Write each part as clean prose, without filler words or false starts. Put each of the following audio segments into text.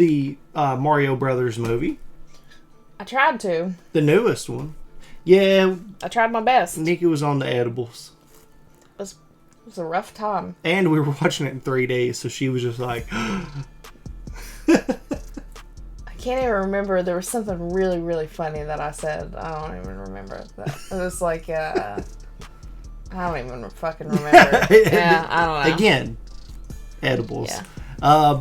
the Mario Brothers movie. I tried to. The newest one. Yeah. I tried my best. Nikki was on the edibles. It was a rough time. And we were watching it in 3D, so she was just like... I can't even remember. There was something really, really funny that I said. I don't even remember. It was like, I don't even fucking remember. Yeah, I don't know. Again, edibles. Yeah.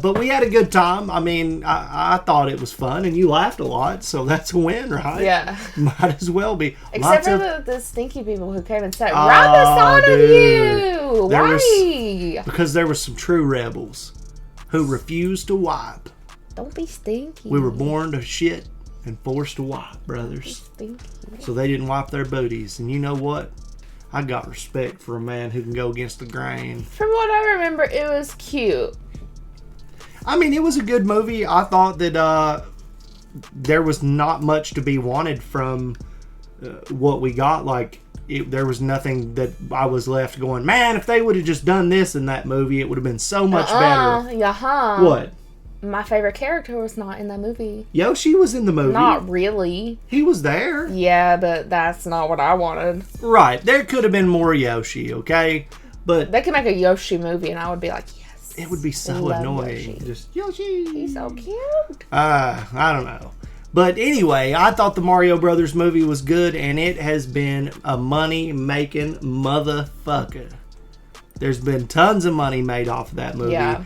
But we had a good time. I mean, I thought it was fun, and you laughed a lot, so that's a win, right? Yeah. Might as well be. Except for the stinky people who came and said, "Rub us on of you." Why? Because there were some true rebels who refused to wipe. Don't be stinky. We were born to shit and forced to wipe, brothers. Stinky. So they didn't wipe their booties. And you know what? I got respect for a man who can go against the grain. From what I remember, it was cute. I mean, it was a good movie. I thought that there was not much to be wanted from what we got. Like, there was nothing that I was left going, man, if they would have just done this in that movie, it would have been so much better. What? My favorite character was not in that movie. Yoshi was in the movie. Not really. He was there. Yeah, but that's not what I wanted. Right. There could have been more Yoshi, okay? But they could make a Yoshi movie and I would be like, yes. It would be so annoying. Yoshi. Just Yoshi. He's so cute. I don't know. But anyway, I thought the Mario Brothers movie was good, and it has been a money-making motherfucker. There's been tons of money made off of that movie,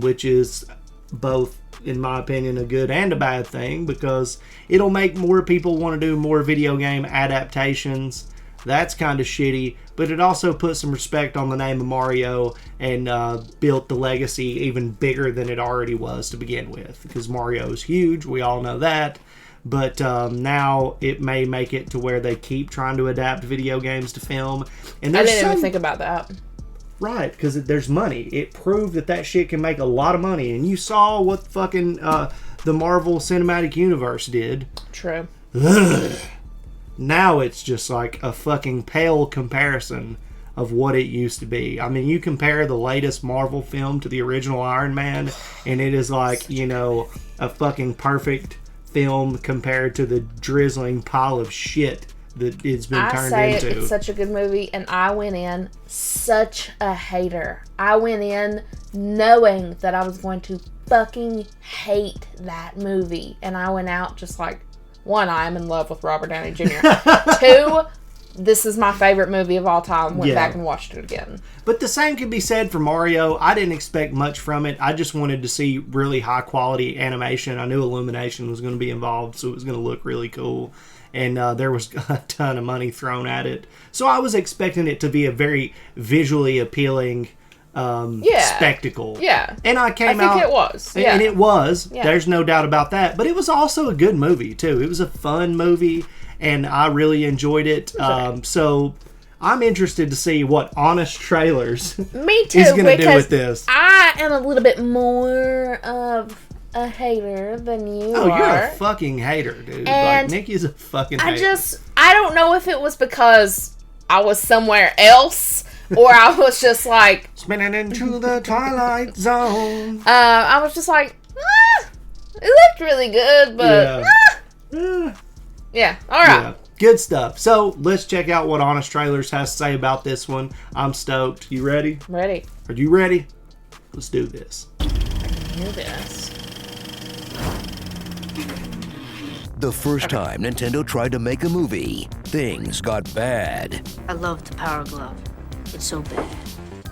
which is both, in my opinion, a good and a bad thing, because it'll make more people want to do more video game adaptations. That's kind of shitty, but it also put some respect on the name of Mario and built the legacy even bigger than it already was to begin with, because Mario's huge, we all know that. But now it may make it to where they keep trying to adapt video games to film. And I didn't even think about that. Right, because there's money. It proved that shit can make a lot of money. And you saw what fucking the Marvel Cinematic Universe did. True. Ugh. Now it's just like a fucking pale comparison of what it used to be. I mean, you compare the latest Marvel film to the original Iron Man, and it is like, you know, a fucking perfect film compared to the drizzling pile of shit that it's been turned into. It's such a good movie, and I went in such a hater. I went in knowing that I was going to fucking hate that movie, and I went out just like, one, I am in love with Robert Downey Jr. Two, this is my favorite movie of all time. Went back and watched it again. But the same can be said for Mario. I didn't expect much from it. I just wanted to see really high quality animation. I knew Illumination was going to be involved, so it was going to look really cool. And there was a ton of money thrown at it. So I was expecting it to be a very visually appealing spectacle. Yeah. And I think it was. Yeah. And it was. Yeah. There's no doubt about that. But it was also a good movie, too. It was a fun movie, and I really enjoyed it. So I'm interested to see what Honest Trailers is going to do with this. I am a little bit more of a hater than you are. Oh, you're a fucking hater, dude. And like, Nikki's a fucking hater. I don't know if it was because I was somewhere else, or I was just like... Spinning into the Twilight Zone. I was just like, it looked really good, but... Yeah, alright. Yeah, good stuff. So, let's check out what Honest Trailers has to say about this one. I'm stoked. You ready? Ready. Are you ready? Let's do this. I can hear this. The first time Nintendo tried to make a movie, things got bad. I love the Power Glove. It's so bad.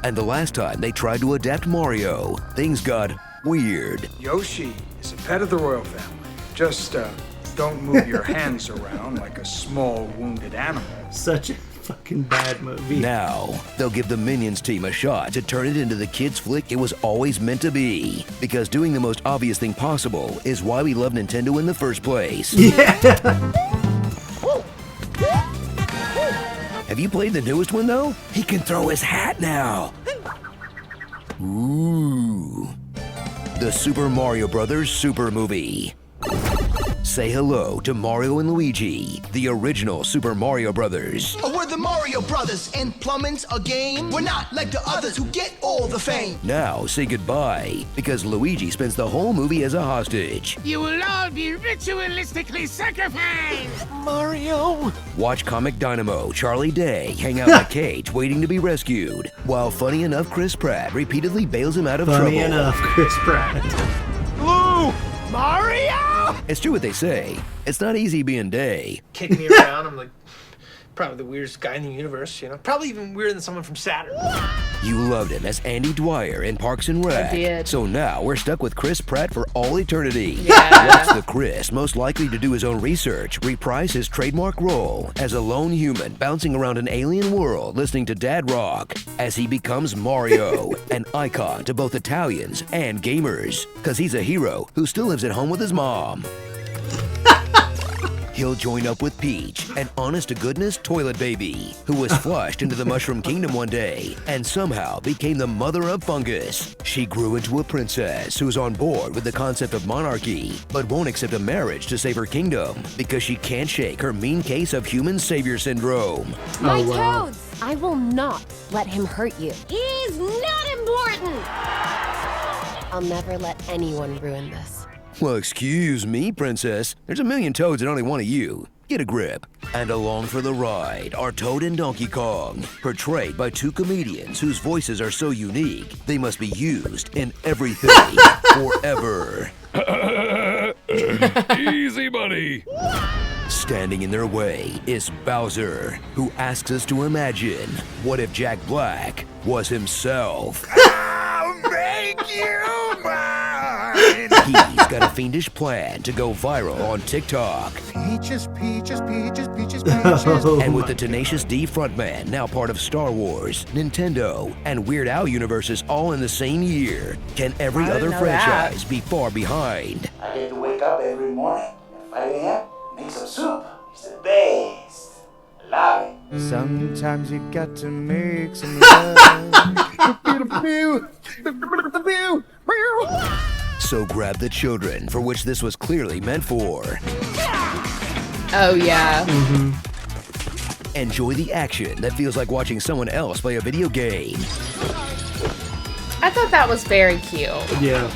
And the last time they tried to adapt Mario, things got weird. Yoshi is a pet of the royal family. Just don't move your hands around like a small wounded animal. Such a fucking bad movie. Now, they'll give the Minions team a shot to turn it into the kids' flick it was always meant to be. Because doing the most obvious thing possible is why we love Nintendo in the first place. Yeah. Have you played the newest one, though? He can throw his hat now. Ooh. The Super Mario Brothers Super Movie. Say hello to Mario and Luigi, the original Super Mario Brothers. Oh, we're the Mario Brothers, and plumbing's a game. We're not like the others who get all the fame. Now say goodbye, because Luigi spends the whole movie as a hostage. You will all be ritualistically sacrificed! Mario! Watch Comic Dynamo Charlie Day hang out in a cage waiting to be rescued, while funny enough Chris Pratt repeatedly bails him out of trouble. Funny enough, Chris Pratt. Lou! Mario! It's true what they say. It's not easy being Day. Kicking me around, I'm like, probably the weirdest guy in the universe, you know? Probably even weirder than someone from Saturn. You loved him as Andy Dwyer in Parks and Rec. I did. So now we're stuck with Chris Pratt for all eternity. Yeah. What's the Chris most likely to do his own research, reprise his trademark role as a lone human bouncing around an alien world listening to dad rock as he becomes Mario, an icon to both Italians and gamers, because he's a hero who still lives at home with his mom. He'll join up with Peach, an honest-to-goodness toilet baby, who was flushed into the Mushroom Kingdom one day and somehow became the mother of fungus. She grew into a princess who's on board with the concept of monarchy, but won't accept a marriage to save her kingdom because she can't shake her mean case of human savior syndrome. My wow. toads! I will not let him hurt you. He's not important! I'll never let anyone ruin this. Well, excuse me, princess. There's a million toads and only one of you. Get a grip. And along for the ride are Toad and Donkey Kong, portrayed by two comedians whose voices are so unique, they must be used in everything forever. Easy, buddy. Standing in their way is Bowser, who asks us to imagine, what if Jack Black was himself? I'll make you mine! He's got a fiendish plan to go viral on TikTok. Peaches, peaches, peaches, peaches, peaches. And with the Tenacious D frontman now part of Star Wars, Nintendo, and Weird Al universes all in the same year, can every I didn't other know franchise be far behind? I get to wake up every morning at 5 a.m., make some soup. It's the best. I love it. Sometimes you got to make some love. So grab the children, for which this was clearly meant for. Oh, yeah. Enjoy the action that feels like watching someone else play a video game. I thought that was very cute. Yeah.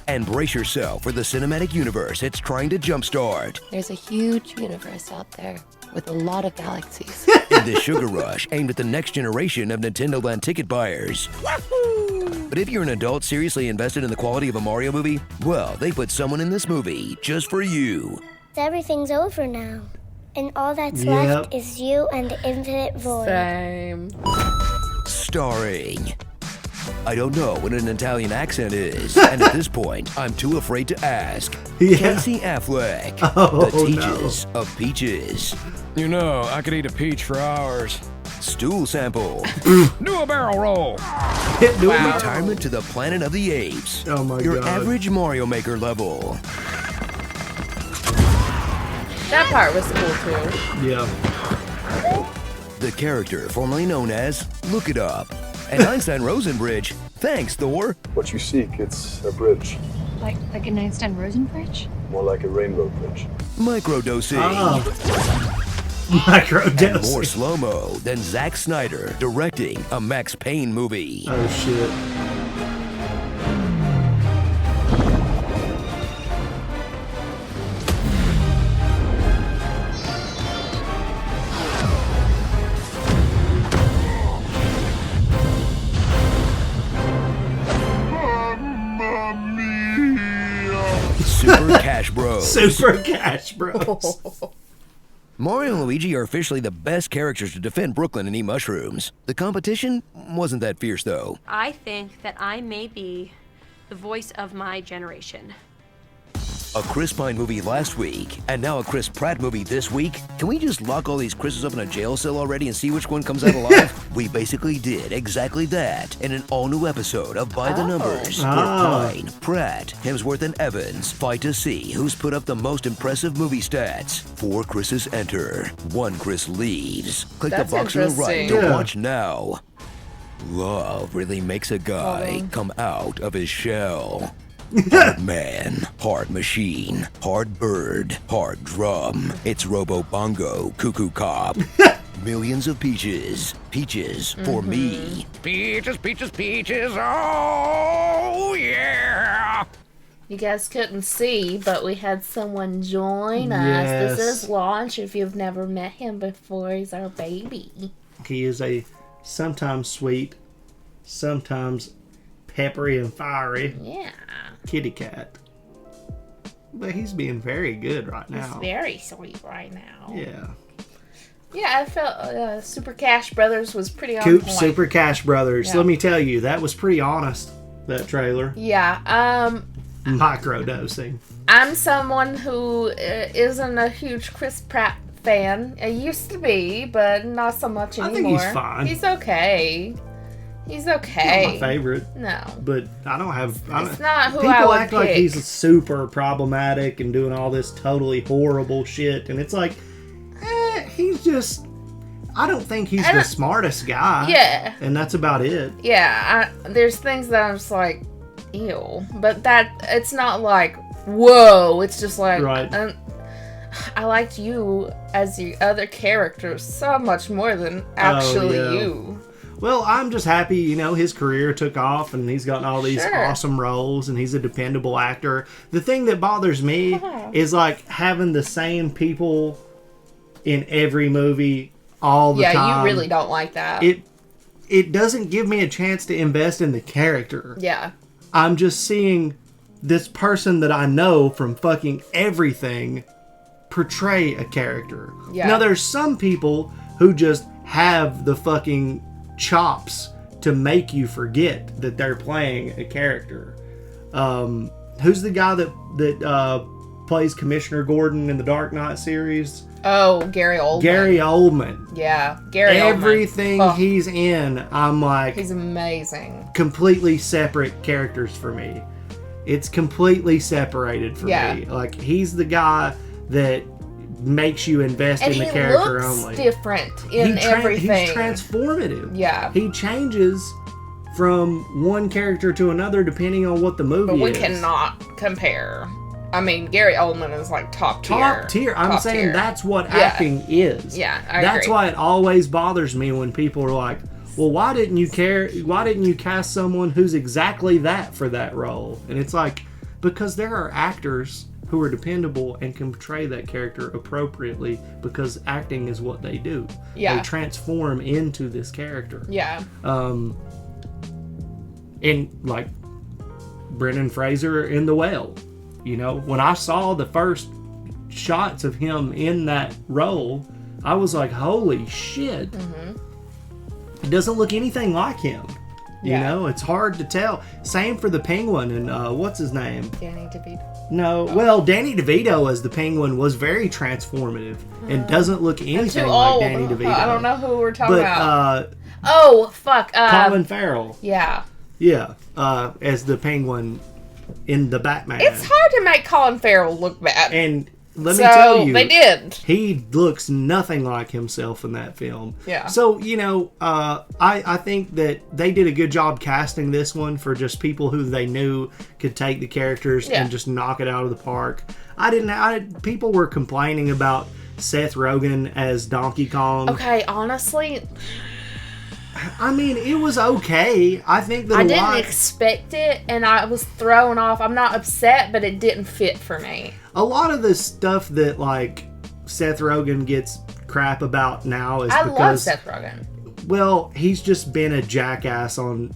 And brace yourself for the cinematic universe it's trying to jumpstart. There's a huge universe out there with a lot of galaxies. In this sugar rush aimed at the next generation of Nintendo Land ticket buyers. But if you're an adult seriously invested in the quality of a Mario movie, well, they put someone in this movie just for you. Everything's over now. And all that's Yep. left is you and the infinite void. Same. Starring... I don't know what an Italian accent is, and at this point, I'm too afraid to ask. Yeah. Casey Affleck, Oh, the Teaches of Peaches. You know, I could eat a peach for hours. Stool sample. Do a barrel roll. Retirement to the Planet of the Apes. Oh my Your God. average Mario Maker level. That part was cool, too. Yeah. The character formerly known as Look It Up. And Einstein Rosenbridge. Thanks, Thor. What you seek, it's a bridge. Like an Einstein Rosen bridge? More like a rainbow bridge. Microdosing. Microdosing. And more slow-mo than Zack Snyder directing a Max Payne movie. Oh, shit. Super Cash Bros. Super Cash Bros. Mario and Luigi are officially the best characters to defend Brooklyn and eat mushrooms. The competition wasn't that fierce, though. I think that I may be the voice of my generation. A Chris Pine movie last week, and now a Chris Pratt movie this week? Can we just lock all these Chris's up in a jail cell already and see which one comes out alive? We basically did exactly that in an all-new episode of By the Numbers, where Pine, Pratt, Hemsworth, and Evans fight to see who's put up the most impressive movie stats. 4 Chris's enter, 1 Chris leaves. Click That's the box on the right to interesting. watch now. Love really makes a guy come out of his shell. Hard man, hard machine, hard bird, hard drum. It's Robo Bongo, Cuckoo Cop. Millions of peaches. Peaches for me. Peaches, peaches, peaches. Oh, yeah. You guys couldn't see, but we had someone join us. Yes. This is Launch. If you've never met him before, he's our baby. He is a sometimes sweet, sometimes peppery and fiery kitty cat. But he's being very good right now. He's very sweet right now. Yeah. Yeah, I felt Super Cash Brothers was pretty on Coop point. Super Cash Brothers. Yeah. Let me tell you, that was pretty honest, that trailer. Yeah, Microdosing. I'm someone who isn't a huge Chris Pratt fan. I used to be, but not so much anymore. I think he's fine. He's okay. He's okay. Not my favorite. No. But I don't have... It's not who people I would act like pick. he's super problematic and doing all this totally horrible shit. And it's like, he's just... I don't think he's the smartest guy. Yeah. And that's about it. Yeah, there's things that I'm just like, ew. But it's not like, whoa. It's just like, right. I liked you as the other characters so much more than actually you. Well, I'm just happy, his career took off and he's gotten all these awesome roles and he's a dependable actor. The thing that bothers me is like having the same people in every movie all the time. Yeah, you really don't like that. It doesn't give me a chance to invest in the character. Yeah. I'm just seeing this person that I know from fucking everything portray a character. Yeah. Now, there's some people who just have the fucking chops to make you forget that they're playing a character. Who's the guy that plays Commissioner Gordon in the Dark Knight series? Oh, Gary Oldman. Gary Oldman. Yeah, Gary Oldman. Everything he's in, I'm like... He's amazing. Completely separate characters for me. It's completely separated for me. Like, he's the guy that makes you invest in the character only. He looks different in everything. He's transformative. Yeah. He changes from one character to another depending on what the movie is. But we cannot compare. I mean, Gary Oldman is like top tier. Top tier. I'm saying that's what acting is. Yeah, I That's agree. why it always bothers me when people are like, well, why didn't you cast someone who's exactly that for that role? And it's like, because there are actors who are dependable and can portray that character appropriately because acting is what they do. Yeah. They transform into this character. Yeah. And like Brendan Fraser in The Whale. When I saw the first shots of him in that role, I was like, holy shit. Mm-hmm. It doesn't look anything like him. Yeah. It's hard to tell. Same for the Penguin and what's his name? Danny DeVito. No, well, Danny DeVito as the Penguin was very transformative and doesn't look anything like Danny DeVito. I don't know who we're talking about. Oh, fuck. Colin Farrell. Yeah. Yeah, as the Penguin in the Batman. It's hard to make Colin Farrell look bad. And let me tell you, they did. He looks nothing like himself in that film. Yeah. So, I think that they did a good job casting this one for just people who they knew could take the characters and just knock it out of the park. People were complaining about Seth Rogen as Donkey Kong. Okay, honestly, I mean, it was okay. I think that I didn't expect it, and I was thrown off. I'm not upset, but it didn't fit for me. A lot of the stuff that, like, Seth Rogen gets crap about now is because... I love Seth Rogen. Well, he's just been a jackass on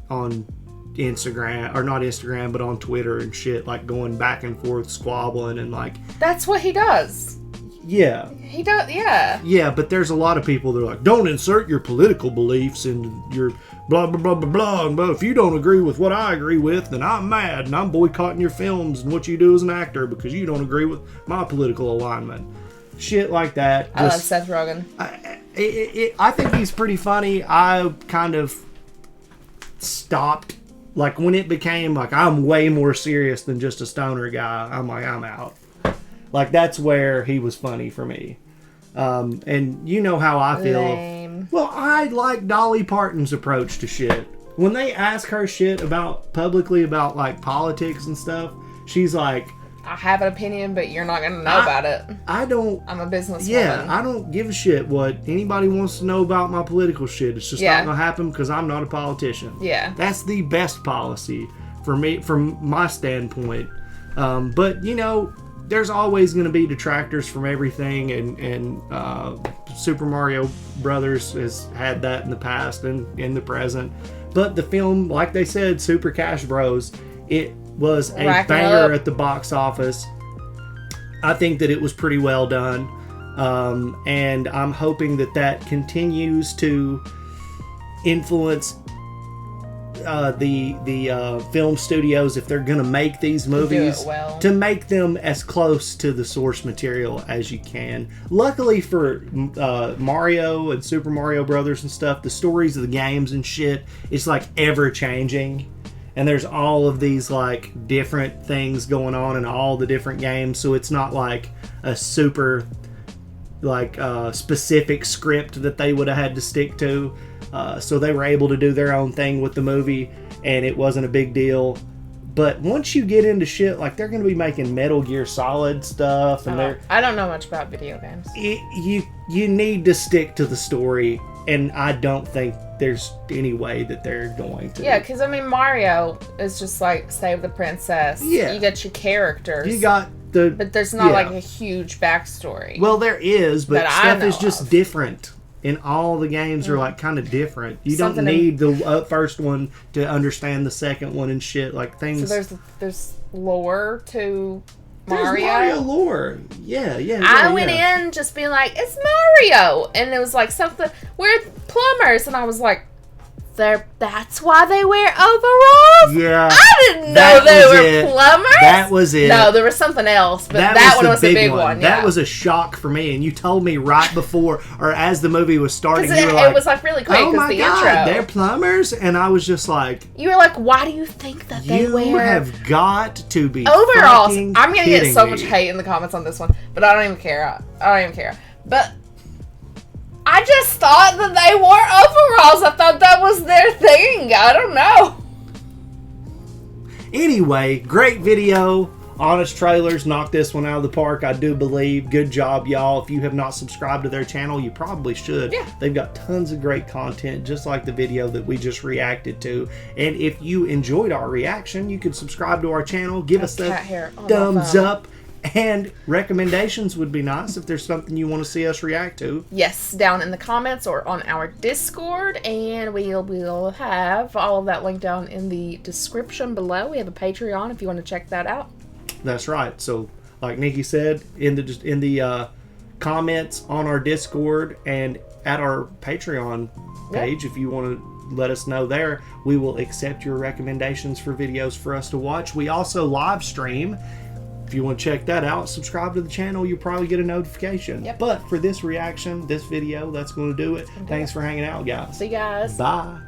Instagram, or not Instagram, but on Twitter and shit, like, going back and forth, squabbling, and, like... That's what he does. Yeah. He does, yeah. Yeah, but there's a lot of people that are like, don't insert your political beliefs and your blah, blah, blah, blah, blah. But if you don't agree with what I agree with, then I'm mad and I'm boycotting your films and what you do as an actor because you don't agree with my political alignment. Shit like that. I love Seth Rogen. I think he's pretty funny. I kind of stopped. Like, when it became, like, I'm way more serious than just a stoner guy, I'm like, I'm out. Like, that's where he was funny for me. And you know how I feel. Lame. mean... Well, I like Dolly Parton's approach to shit. When they ask her shit publicly about, like, politics and stuff, she's like... I have an opinion, but you're not going to know about it. I don't... I'm a businesswoman. Yeah, I don't give a shit what anybody wants to know about my political shit. It's just not going to happen because I'm not a politician. Yeah. That's the best policy for me, from my standpoint. But, you know, there's always going to be detractors from everything, and Super Mario Brothers has had that in the past and in the present. But the film, like they said, Super Cash Bros, it was a banger at the box office. I think that it was pretty well done, and I'm hoping that continues to influence the film studios, if they're gonna make these movies, to make them as close to the source material as you can. Luckily for Mario and Super Mario Brothers and stuff, the stories of the games and shit, it's like ever changing. And there's all of these like different things going on in all the different games, so it's not like a super like specific script that they would have had to stick to. So they were able to do their own thing with the movie, and it wasn't a big deal. But once you get into shit, like they're going to be making Metal Gear Solid stuff, and I don't know much about video games. You need to stick to the story, and I don't think there's any way that they're going to. Yeah, because I mean, Mario is just like save the princess. Yeah, you got your characters. You got but there's not like a huge backstory. Well, there is, but stuff is just of. different. And all the games are like kind of different. You don't need the first one to understand the second one and shit, like things. So there's lore to Mario. There's Mario lore. Yeah. I went in just being like, it's Mario, and it was like something. We're plumbers, and I was like, that's why they wear overalls? Yeah. I didn't know they were plumbers. That was it. No, there was something else, but that one was a big one. Yeah. That was a shock for me, and you told me right before, or as the movie was starting, you were it was like really quick. Oh my the God, intro. they're plumbers? And I was just like... You were like, why do you think that they wear... You have got to be overalls. I'm going to get so me. much hate in the comments on this one, but I don't even care. But... I just thought that they wore overalls. I thought that was their thing. I don't know. Anyway, great video. Honest Trailers knocked this one out of the park, I do believe. Good job, y'all. If you have not subscribed to their channel, you probably should. Yeah. They've got tons of great content, just like the video that we just reacted to. And if you enjoyed our reaction, you can subscribe to our channel. Give us that thumbs up. And recommendations would be nice if there's something you want to see us react to. Yes, down in the comments or on our Discord. And we'll have all of that linked down in the description below. We have a Patreon if you want to check that out. That's right. So, like Nikki said, in the comments on our Discord and at our Patreon page, if you want to let us know there, we will accept your recommendations for videos for us to watch. We also live stream. If you want to check that out, subscribe to the channel, you'll probably get a notification. But for this reaction, this video, that's going to do it. Thanks for hanging out, guys. See you guys. Bye.